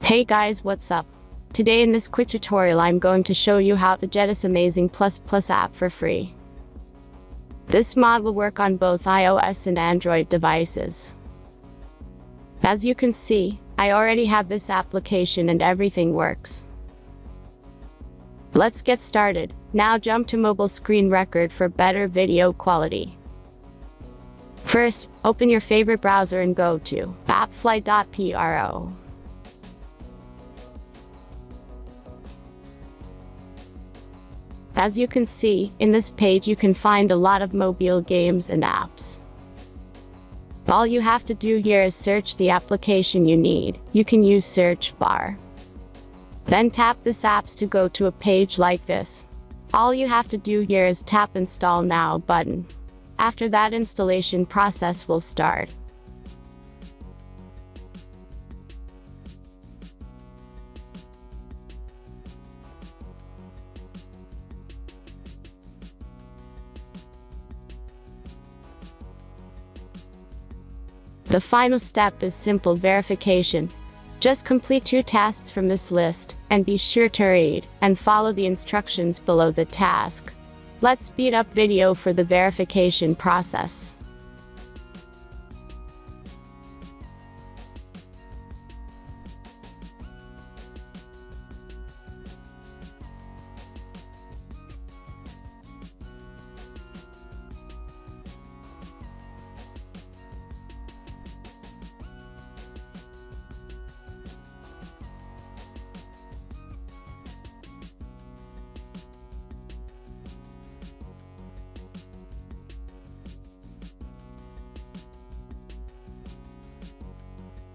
Hey guys, what's up? Today in this quick tutorial I'm going to show you how to get this amazing plus app for free. This mod will work on both iOS and Android devices. As you can see, I already have this application and everything works. Let's get started. Now jump to mobile screen record for better video quality. First, open your favorite browser and go to appfly.pro. As you can see, in this page you can find a lot of mobile games and apps. All you have to do here is search the application you need. You can use search bar. Then tap this apps to go to a page like this. All you have to do here is tap Install Now button. After that, installation process will start. The final step is simple verification. Just complete 2 tasks from this list, and be sure to read and follow the instructions below the task. Let's speed up video for the verification process.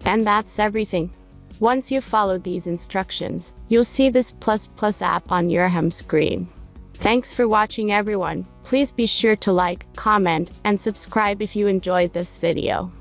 And that's everything. Once you've followed these instructions, you'll see this plus app on your home screen. Thanks for watching everyone. Please be sure to like, comment, and subscribe if you enjoyed this video.